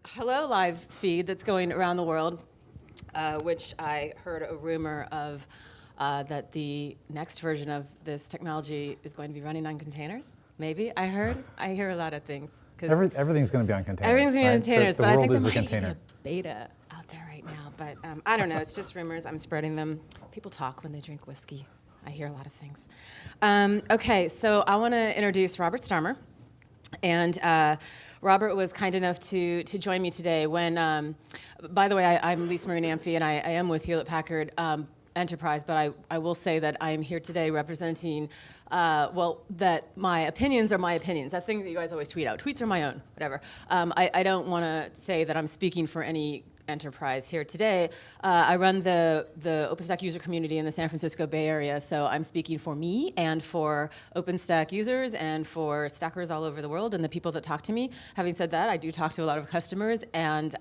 Hello, live feed that's going around the world, which I heard a rumor of that the next version of this technology is going to be running on containers. Maybe I hear a lot of things. Everything's going to be on containers. Everything's going to be on containers, but I think there might even be a beta out there right now. But I don't know. It's just rumors. I'm spreading them. People talk when they drink whiskey. I hear a lot of things. Okay, so I want to introduce Robert Starmer. And Robert was kind enough to join me today when, by the way, I'm Lisa Marie Namphy, and I am with Hewlett-Packard Enterprise, but I will say that I am here today representing, that my opinions are my opinions. That thing that you guys always tweet out. Tweets are my own, whatever. I don't want to say that I'm speaking for any enterprise here today. I run the OpenStack user community in the San Francisco Bay Area, so I'm speaking for me and for OpenStack users and for stackers all over the world and the people that talk to me. Having said that, I do talk to a lot of customers, and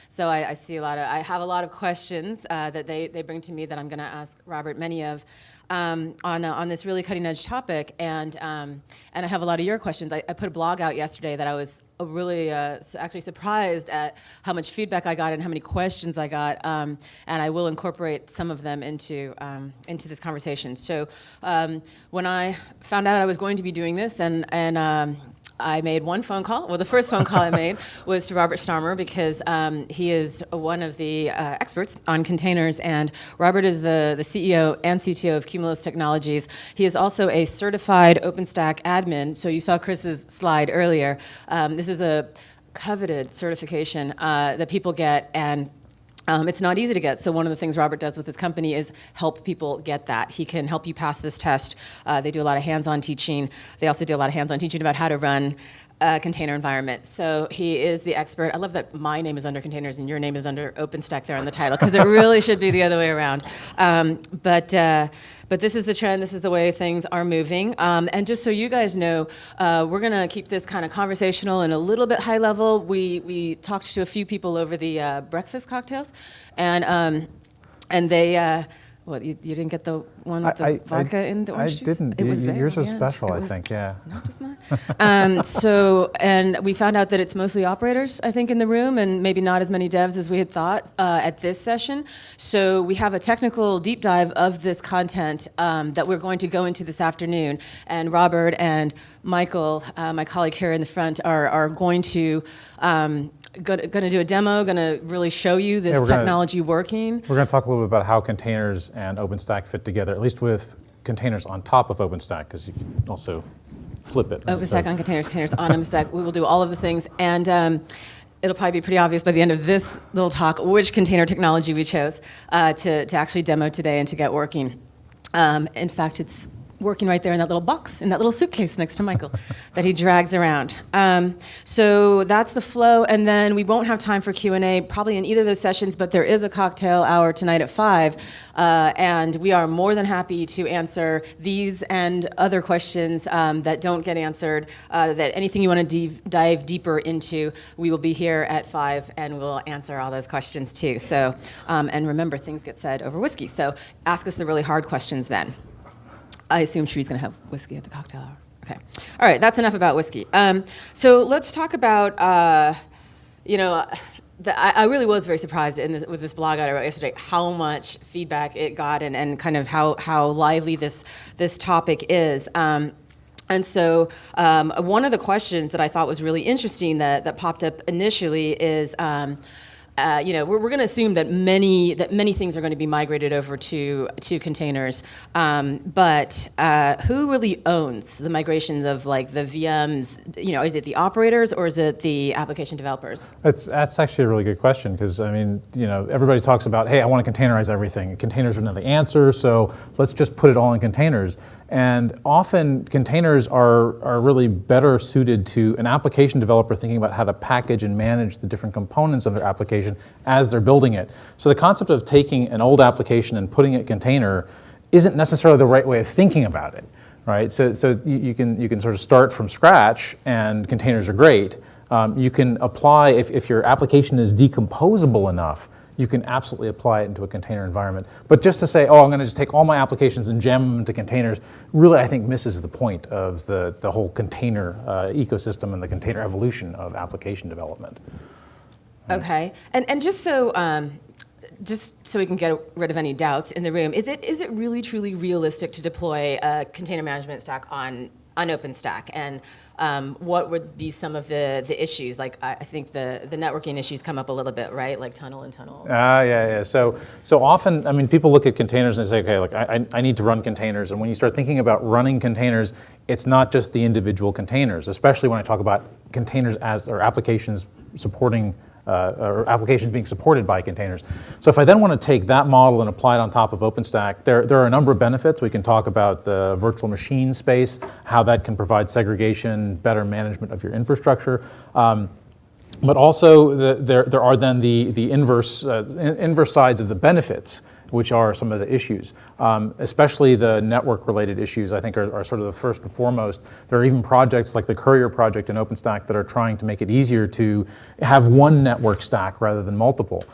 so I see I have a lot of questions that they bring to me that I'm going to ask Robert many of on this really cutting edge topic, and I have a lot of your questions. I put a blog out yesterday that I was really actually surprised at how much feedback I got and how many questions I got, and I will incorporate some of them into this conversation. So when I found out I was going to be doing this, and I made one phone call. Well, the first phone call I made was to Robert Starmer because he is one of the experts on containers, and Robert is the CEO and CTO of Cumulus Technologies. He is also a certified OpenStack admin. So you saw Chris's slide earlier. This is a coveted certification that people get, and it's not easy to get, so one of the things Robert does with his company is help people get that. He can help you pass this test. They do a lot of hands-on teaching. They also do a lot of hands-on teaching about how to run a container environment. So he is the expert. I love that my name is under containers and your name is under OpenStack there on the title, because it really should be the other way around. But this is the trend. This is the way things are moving. And just so you guys know, we're going to keep this kind of conversational and a little bit high level. We talked to a few people over the breakfast cocktails, and they. What, you didn't get the one with the vodka in the orange juice? I didn't. It was there. Yours was special, I think, yeah. No, just not. And we found out that it's mostly operators, I think, in the room, and maybe not as many devs as we had thought at this session. So we have a technical deep dive of this content that we're going to go into this afternoon. And Robert and Michael, my colleague here in the front, are going to going to do a demo, going to really show you this technology working. We're going to talk a little bit about how containers and OpenStack fit together, at least with containers on top of OpenStack, because you can also flip it. OpenStack on containers, containers on OpenStack. We will do all of the things, and it'll probably be pretty obvious by the end of this little talk which container technology we chose to actually demo today and to get working. In fact, it's working right there in that little box, in that little suitcase next to Michael that he drags around. So that's the flow, and then we won't have time for Q&A probably in either of those sessions, but there is a cocktail hour tonight at 5, and we are more than happy to answer these and other questions that don't get answered, that anything you want to dive deeper into, we will be here at 5, and we'll answer all those questions too. So, and remember, things get said over whiskey, so ask us the really hard questions then. I assume she's going to have whiskey at the cocktail hour. Okay. All right, that's enough about whiskey. So let's talk about, I really was very surprised with this blog I wrote yesterday how much feedback it got and kind of how lively this topic is. And so one of the questions that I thought was really interesting that popped up initially is, we're going to assume that many things are going to be migrated over to containers, but who really owns the migrations of like the VMs? Is it the operators or is it the application developers? That's actually a really good question, because everybody talks about, hey, I want to containerize everything. Containers are not the answer, so let's just put it all in containers. And often containers are really better suited to an application developer thinking about how to package and manage the different components of their application as they're building it. So the concept of taking an old application and putting it in container isn't necessarily the right way of thinking about it, right? So you can sort of start from scratch, and containers are great. You can apply, if your application is decomposable enough, you can absolutely apply it into a container environment. But just to say, oh, I'm going to just take all my applications and jam them into containers, really I think misses the point of the whole container ecosystem and the container evolution of application development. Okay, and just so we can get rid of any doubts in the room, is it really truly realistic to deploy a container management stack on OpenStack? And what would be some of the issues? Like I think the networking issues come up a little bit, right? Like tunnel and tunnel. Yeah. So often, I mean, people look at containers and say, okay, look, I need to run containers. And when you start thinking about running containers, it's not just the individual containers, especially when I talk about containers or applications supporting or applications being supported by containers. So if I then want to take that model and apply it on top of OpenStack, there are a number of benefits. We can talk about the virtual machine space, how that can provide segregation, better management of your infrastructure. But also there are then the inverse sides of the benefits, which are some of the issues, especially the network-related issues, I think are sort of the first and foremost. There are even projects like the Courier project in OpenStack that are trying to make it easier to have one network stack rather than multiple.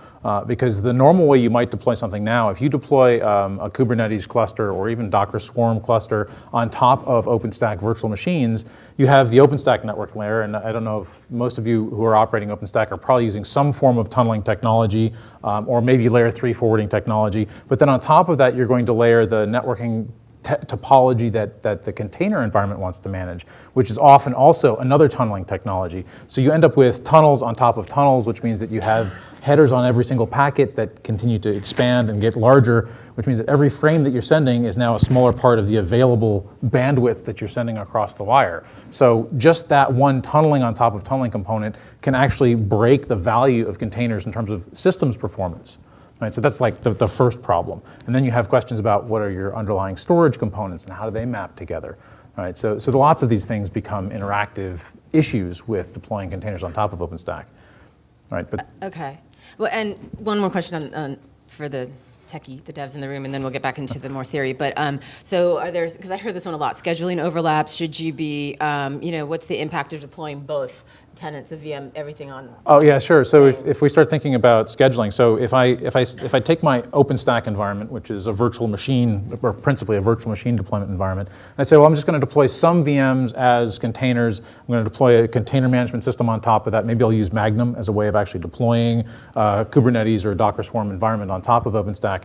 Because the normal way you might deploy something now, if you deploy a Kubernetes cluster or even Docker Swarm cluster on top of OpenStack virtual machines, you have the OpenStack network layer, and I don't know if most of you who are operating OpenStack are probably using some form of tunneling technology or maybe layer 3 forwarding technology, but then on top of that you're going to layer the networking topology that the container environment wants to manage, which is often also another tunneling technology. So you end up with tunnels on top of tunnels, which means that you have headers on every single packet that continue to expand and get larger, which means that every frame that you're sending is now a smaller part of the available bandwidth that you're sending across the wire. So just that one tunneling on top of tunneling component can actually break the value of containers in terms of systems performance. Right, so that's like the first problem. And then you have questions about what are your underlying storage components and how do they map together. Right, so lots of these things become interactive issues with deploying containers on top of OpenStack. Right, but okay. Well, and one more question on for the techie, the devs in the room, and then we'll get back into the more theory. But so are there, because I heard this one a lot, scheduling overlaps, should you be, what's the impact of deploying both tenants, a VM, everything on? Oh yeah, sure. So if we start thinking about scheduling, so if I take my OpenStack environment, which is a virtual machine, or principally a virtual machine deployment environment, and I say, well, I'm just going to deploy some VMs as containers. I'm going to deploy a container management system on top of that. Maybe I'll use Magnum as a way of actually deploying Kubernetes or Docker Swarm environment on top of OpenStack.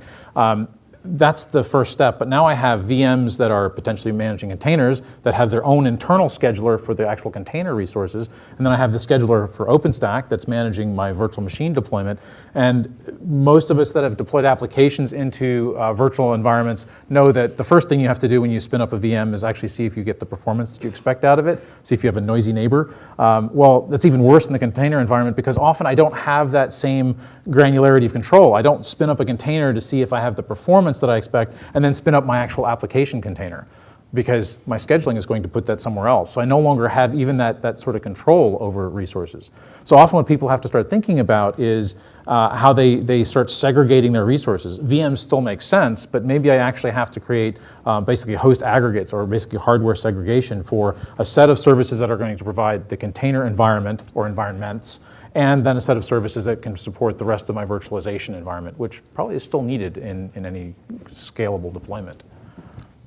That's the first step, but now I have VMs that are potentially managing containers that have their own internal scheduler for the actual container resources, and then I have the scheduler for OpenStack that's managing my virtual machine deployment. And most of us that have deployed applications into virtual environments know that the first thing you have to do when you spin up a VM is actually see if you get the performance that you expect out of it, see if you have a noisy neighbor. Well, that's even worse in the container environment because often I don't have that same granularity of control. I don't spin up a container to see if I have the performance that I expect and then spin up my actual application container because my scheduling is going to put that somewhere else. So I no longer have even that sort of control over resources. So often what people have to start thinking about is how they start segregating their resources. VMs still make sense, but maybe I actually have to create basically host aggregates or basically hardware segregation for a set of services that are going to provide the container environment or environments, and then a set of services that can support the rest of my virtualization environment, which probably is still needed in any scalable deployment.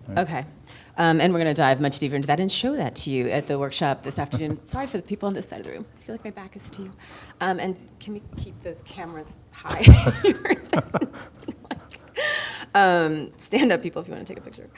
Right. Okay. And we're going to dive much deeper into that and show that to you at the workshop this afternoon. Sorry for the people on this side of the room. I feel like my back is to you. And can we keep those cameras high? Stand up, people, if you want to take a picture.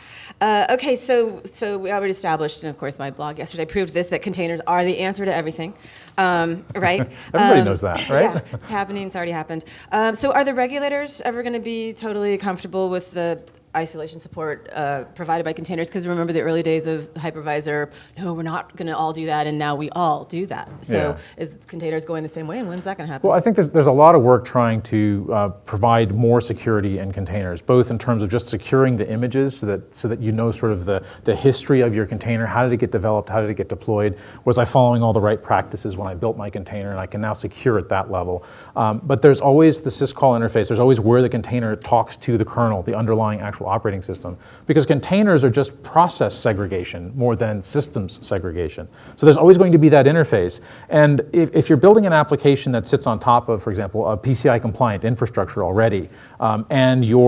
Okay, so we already established, and of course my blog yesterday proved this, that containers are the answer to everything, right? Everybody knows that, right? Yeah, it's happening, it's already happened. So are the regulators ever going to be totally comfortable with the isolation support provided by containers? Because remember the early days of the hypervisor, no, we're not going to all do that, and now we all do that. So is containers going the same way, and when's that going to happen? Well, I think there's a lot of work trying to provide more security in containers, both in terms of just securing the images so that you know sort of the history of your container. How did it get developed? How did it get deployed? Was I following all the right practices when I built my container? And I can now secure at that level. But there's always the syscall interface. There's always where the container talks to the kernel, the underlying actual actual operating system, because containers are just process segregation more than systems segregation. So there's always going to be that interface. And if you're building an application that sits on top of, for example, a PCI compliant infrastructure already, and you've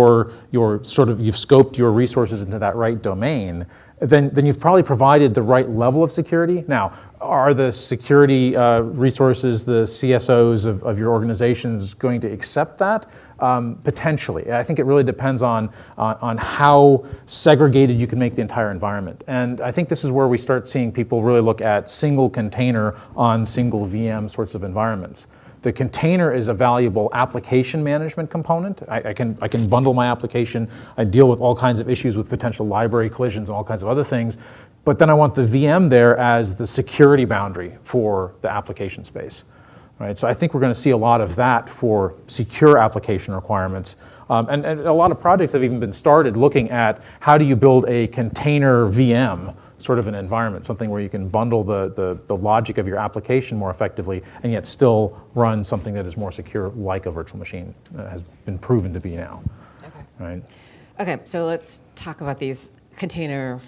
scoped your resources into that right domain, then you've probably provided the right level of security. Now, are the security resources, the CSOs of your organizations going to accept that? Potentially. I think it really depends on how segregated you can make the entire environment. And I think this is where we start seeing people really look at single container on single VM sorts of environments. The container is a valuable application management component. I can bundle my application. I deal with all kinds of issues with potential library collisions and all kinds of other things. But then I want the VM there as the security boundary for the application space. Right? So I think we're going to see a lot of that for secure application requirements. And a lot of projects have even been started looking at how do you build a container VM sort of an environment, something where you can bundle the logic of your application more effectively and yet still run something that is more secure, like a virtual machine has been proven to be now. Okay. Right? Okay, so let's talk about these container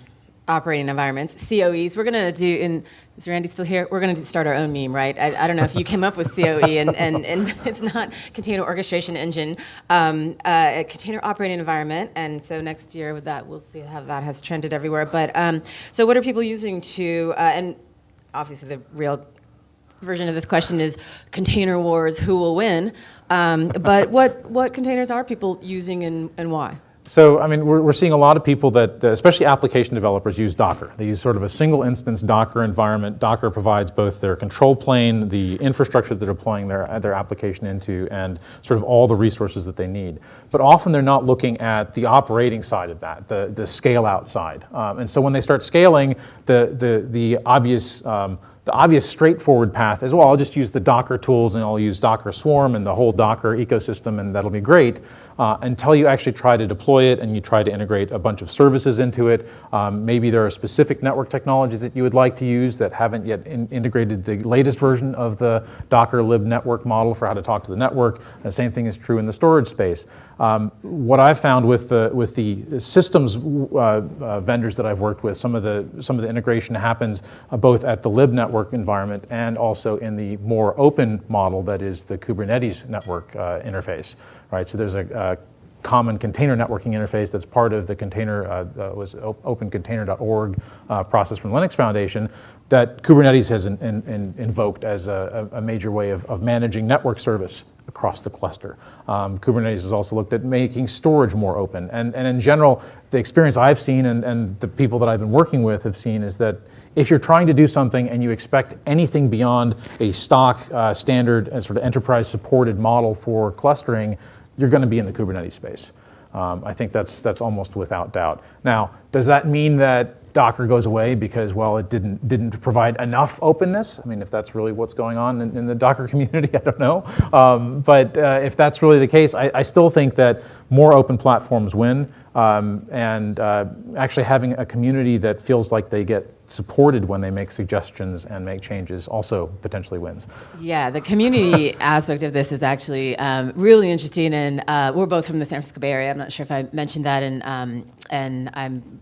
operating environments, COEs. We're going to do, is Randy still here? We're going to start our own meme, right? I don't know if you came up with COE, and it's not Container Orchestration Engine, a container operating environment. And so next year with that, we'll see how that has trended everywhere. But so what are people using to, and obviously the real version of this question is container wars, who will win? But what containers are people using and why? So, I mean, we're seeing a lot of people that, especially application developers, use Docker. They use sort of a single instance Docker environment. Docker provides both their control plane, the infrastructure they're deploying their application into, and sort of all the resources that they need. But often they're not looking at the operating side of that, the scale out side. And so when they start scaling, the obvious straightforward path is, well, I'll just use the Docker tools and I'll use Docker Swarm and the whole Docker ecosystem and that'll be great, until you actually try to deploy it and you try to integrate a bunch of services into it. Maybe there are specific network technologies that you would like to use that haven't yet integrated the latest version of the Docker lib network model for how to talk to the network. The same thing is true in the storage space. What I've found with the systems vendors that I've worked with, some of the integration happens both at the lib network environment and also in the more open model that is the Kubernetes network interface. Right, so there's a common container networking interface that's part of the container was opencontainer.org process from the Linux Foundation that Kubernetes has invoked as a major way of managing network service across the cluster. Kubernetes has also looked at making storage more open. And in general, the experience I've seen and the people that I've been working with have seen is that if you're trying to do something and you expect anything beyond a stock standard and sort of enterprise supported model for clustering, you're going to be in the Kubernetes space. I think that's almost without doubt. Now, does that mean that Docker goes away because, well, it didn't provide enough openness? I mean, if that's really what's going on in the Docker community, I don't know. But if that's really the case, I still think that more open platforms win. And actually having a community that feels like they get supported when they make suggestions and make changes also potentially wins. Yeah, the community aspect of this is actually really interesting, and we're both from the San Francisco Bay Area. I'm not sure if I mentioned that, and I'm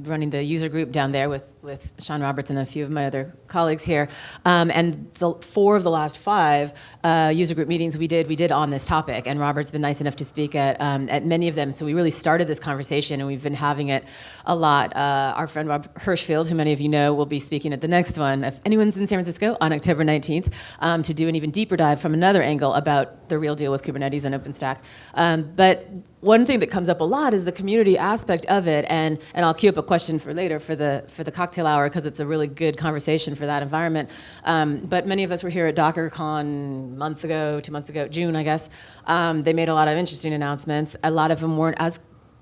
running the user group down there with Sean Roberts and a few of my other colleagues here. And 4 of the last 5 user group meetings we did on this topic. And Robert's been nice enough to speak at many of them. So we really started this conversation, and we've been having it a lot. Our friend Rob Hirschfield, who many of you know, will be speaking at the next one, if anyone's in San Francisco, on October 19th, to do an even deeper dive from another angle about the real deal with Kubernetes and OpenStack. But one thing that comes up a lot is the community aspect of it, and I'll queue up a question for later for the cocktail hour, because it's a really good conversation for that environment. But many of us were here at DockerCon a month ago, 2 months ago, June, I guess. They made a lot of interesting announcements. A lot of them weren't as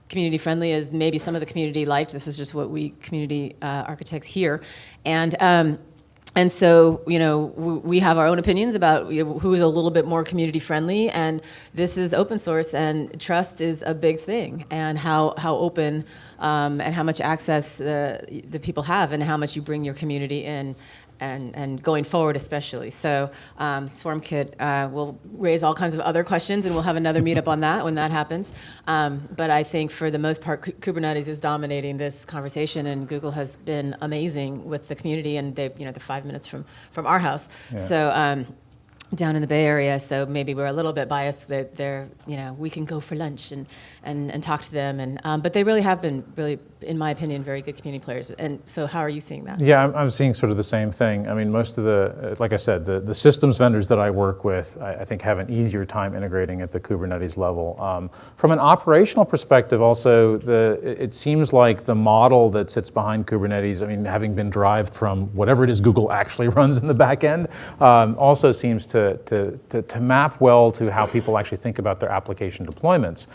community friendly as maybe some of the community liked. This is just what we community architects hear. And And so, we have our own opinions about who is a little bit more community friendly, and this is open source, and trust is a big thing, and how open and how much access the people have, and how much you bring your community in, and going forward especially. So SwarmKit will raise all kinds of other questions, and we'll have another meetup on that when that happens. But I think for the most part, Kubernetes is dominating this conversation, and Google has been amazing with the community, and they're 5 minutes from our house. Yeah. So down in the Bay Area, so maybe we're a little bit biased that they're, we can go for lunch and talk to them, but they really have been, in my opinion, very good community players. And so how are you seeing that? Yeah, I'm seeing sort of the same thing. I mean, most of the, like I said, the systems vendors that I work with, I think have an easier time integrating at the Kubernetes level. From an operational perspective also, it seems like the model that sits behind Kubernetes, I mean, having been derived from whatever it is Google actually runs in the back end, also seems to map well to how people actually think about their application deployments.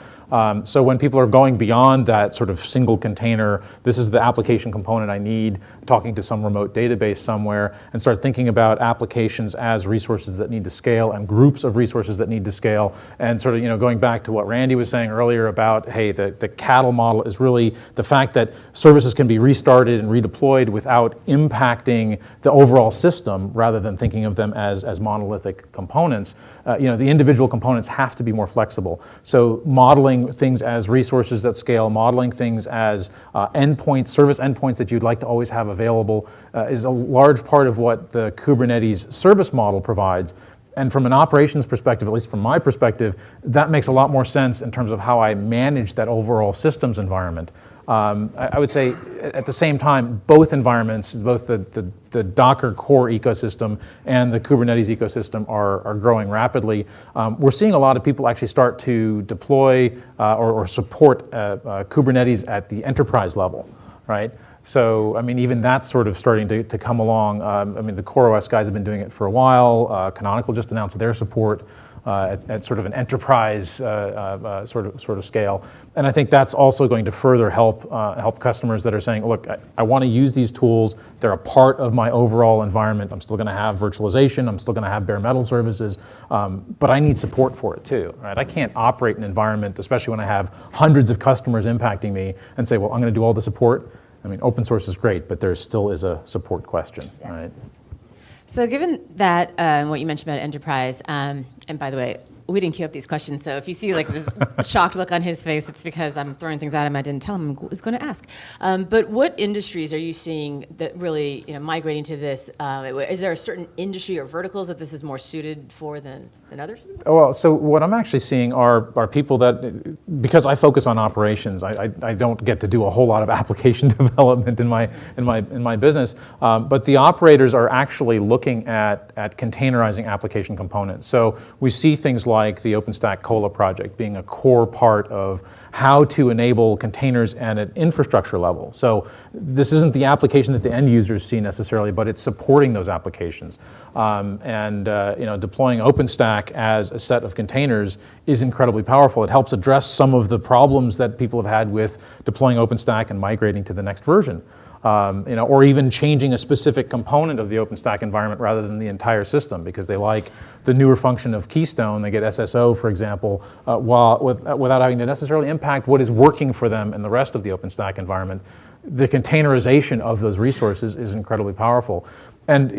So when people are going beyond that sort of single container, this is the application component I need, talking to some remote database somewhere, and start thinking about applications as resources that need to scale and groups of resources that need to scale, and sort of going back to what Randy was saying earlier about, hey, the cattle model is really the fact that services can be restarted and redeployed without impacting the overall system, rather than thinking of them as monolithic components. The individual components have to be more flexible. So modeling things as resources that scale, modeling things as endpoints, service endpoints that you'd like to always have available is a large part of what the Kubernetes service model provides. And from an operations perspective, at least from my perspective, that makes a lot more sense in terms of how I manage that overall systems environment. I would say at the same time, both environments, both the Docker core ecosystem and the Kubernetes ecosystem are growing rapidly. We're seeing a lot of people actually start to deploy or support Kubernetes at the enterprise level, right? So, I mean, even that's sort of starting to come along. I mean, the CoreOS guys have been doing it for a while. Canonical just announced their support at sort of an enterprise sort of scale, and I think that's also going to further help customers that are saying, look, I want to use these tools. They're a part of my overall environment. I'm still going to have virtualization. I'm still going to have bare metal services, but I need support for it too, right? I can't operate an environment, especially when I have hundreds of customers impacting me, and say, well, I'm going to do all the support. I mean, open source is great, but there still is a support question, right? So given that, what you mentioned about enterprise, and by the way, we didn't queue up these questions, so if you see like this shocked look on his face, it's because I'm throwing things at him I didn't tell him I was going to ask. But what industries are you seeing that really, migrating to this? Is there a certain industry or verticals that this is more suited for than others? Well, so what I'm actually seeing are people that, because I focus on operations, I don't get to do a whole lot of application development in my business, but the operators are actually looking at containerizing application components. So we see things like the OpenStack Cola project being a core part of how to enable containers at an infrastructure level. So this isn't the application that the end users see necessarily, but it's supporting those applications. Deploying OpenStack as a set of containers is incredibly powerful. It helps address some of the problems that people have had with deploying OpenStack and migrating to the next version. Or even changing a specific component of the OpenStack environment rather than the entire system, because they like the newer function of Keystone. They get SSO, for example, without having to necessarily impact what is working for them in the rest of the OpenStack environment. The containerization of those resources is incredibly powerful. And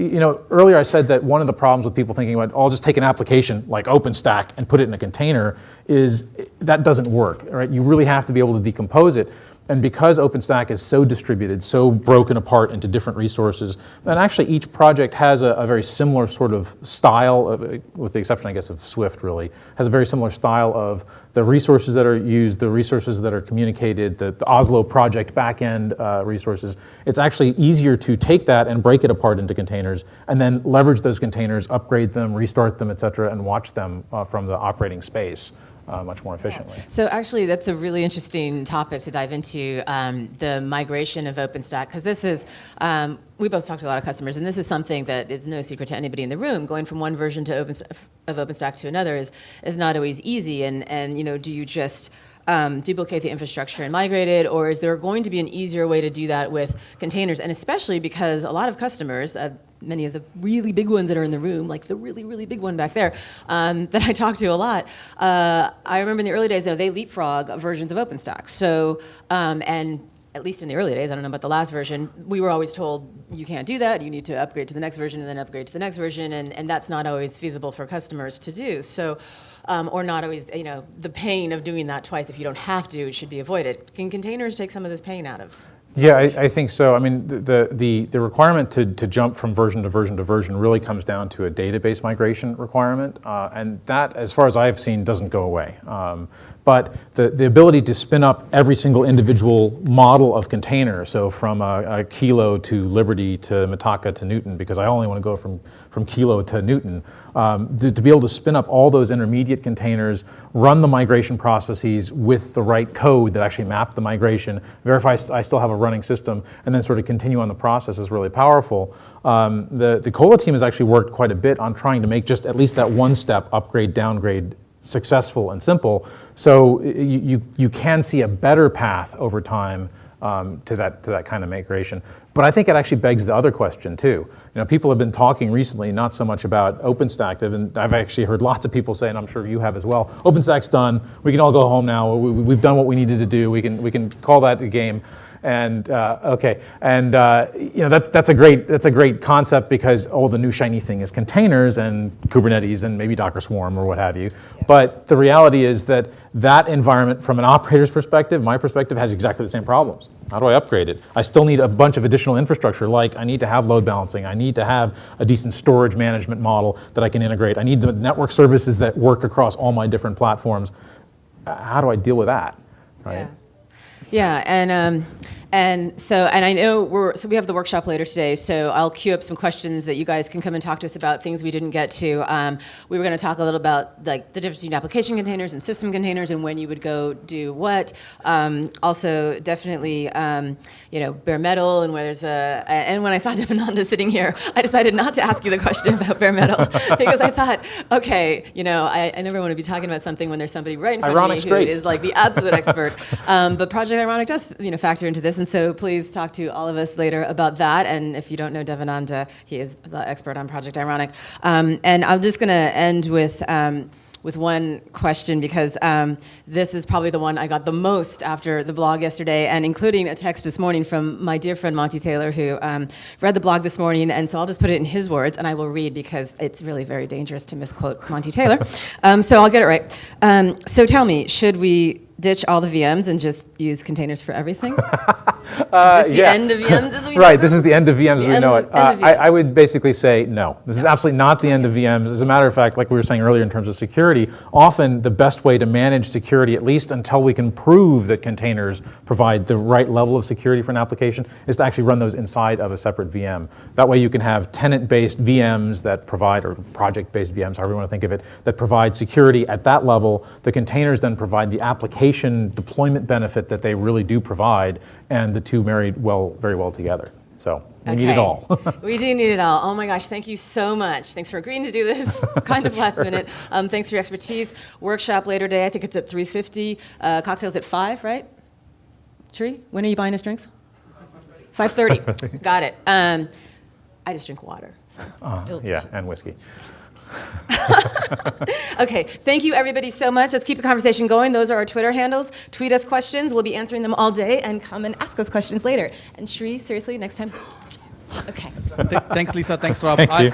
earlier I said that one of the problems with people thinking about, I'll just take an application like OpenStack and put it in a container, is that doesn't work, right? You really have to be able to decompose it. And because OpenStack is so distributed, so broken apart into different resources, and actually each project has a very similar sort of style, with the exception, I guess, of Swift really, has a very similar style of the resources that are used, the resources that are communicated, the Oslo project backend resources. It's actually easier to take that and break it apart into containers, and then leverage those containers, upgrade them, restart them, et cetera, and watch them from the operating space. Much more efficiently. So actually, that's a really interesting topic to dive into, the migration of OpenStack, because this is, we both talked to a lot of customers, and this is something that is no secret to anybody in the room. Going from one version of OpenStack to another is not always easy, and do you just duplicate the infrastructure and migrate it, or is there going to be an easier way to do that with containers? And especially because a lot of customers, many of the really big ones that are in the room, like the really, really big one back there, that I talk to a lot. I remember in the early days, though, they leapfrog versions of OpenStack. So, and at least in the early days, I don't know about the last version, we were always told, you can't do that, you need to upgrade to the next version and then upgrade to the next version, and that's not always feasible for customers to do. So, or not always, the pain of doing that twice if you don't have to, it should be avoided. Can containers take some of this pain out of? Yeah, I think so. I mean, the requirement to jump from version to version to version really comes down to a database migration requirement, and that, as far as I've seen, doesn't go away. But the ability to spin up every single individual model of container, so from a Kilo to Liberty to Mitaka to Newton, because I only want to go from Kilo to Newton, to be able to spin up all those intermediate containers, run the migration processes with the right code that actually map the migration, verify I still have a running system, and then sort of continue on the process is really powerful. The Cola team has actually worked quite a bit on trying to make just at least that one step, upgrade, downgrade, successful and simple. So you can see a better path over time to that kind of migration. But I think it actually begs the other question too. People have been talking recently, not so much about OpenStack. I've actually heard lots of people say, and I'm sure you have as well, OpenStack's done. We can all go home now. We've done what we needed to do. We can call that a game. And okay, and that's a great concept because the new shiny thing is containers and Kubernetes and maybe Docker Swarm or what have you. Yeah. But the reality is that environment, from an operator's perspective, my perspective, has exactly the same problems. How do I upgrade it? I still need a bunch of additional infrastructure, like I need to have load balancing. I need to have a decent storage management model that I can integrate. I need the network services that work across all my different platforms. How do I deal with that? Right? Yeah, and I know we have the workshop later today, so I'll queue up some questions that you guys can come and talk to us about, things we didn't get to. We were going to talk a little about the difference between application containers and system containers and when you would go do what. Also, definitely, bare metal and where there's and when I saw Devananda sitting here, I decided not to ask you the question about bare metal because I thought, okay, I never want to be talking about something when there's somebody right in front of me who is like the absolute expert. But Project Ironic does, factor into this. And so please talk to all of us later about that. And if you don't know Devananda, he is the expert on Project Ironic. And I'm just going to end with one question because this is probably the one I got the most after the blog yesterday, and including a text this morning from my dear friend Monty Taylor, who read the blog this morning. And so I'll just put it in his words, and I will read because it's really very dangerous to misquote Monty Taylor. So I'll get it right. So tell me, should we ditch all the VMs and just use containers for everything? Is this the end of VMs as we know Right, them? this is the end of VMs as we know it. I would basically say no. This is absolutely not the end of VMs. As a matter of fact, like we were saying earlier in terms of security, often the best way to manage security, at least until we can prove that containers provide the right level of security for an application, is to actually run those inside of a separate VM. That way you can have tenant-based VMs that provide, or project-based VMs, however you want to think of it, that provide security at that level. The containers then provide the application deployment benefit that they really do provide, and the two married very well together. So we need it all. We do need it all. Oh my gosh, thank you so much. Thanks for agreeing to do this kind of last minute. Thanks for your expertise. Workshop later today, I think it's at 3:50. Cocktails at 5, right? Tree, when are you buying us drinks? 5:30. Got it. I just drink water. So and whiskey. Okay, thank you everybody so much. Let's keep the conversation going. Those are our Twitter handles. Tweet us questions. We'll be answering them all day, and come and ask us questions later. And Shri, seriously, next time. Okay. Thanks, Lisa. Thanks, Rob. Thank you.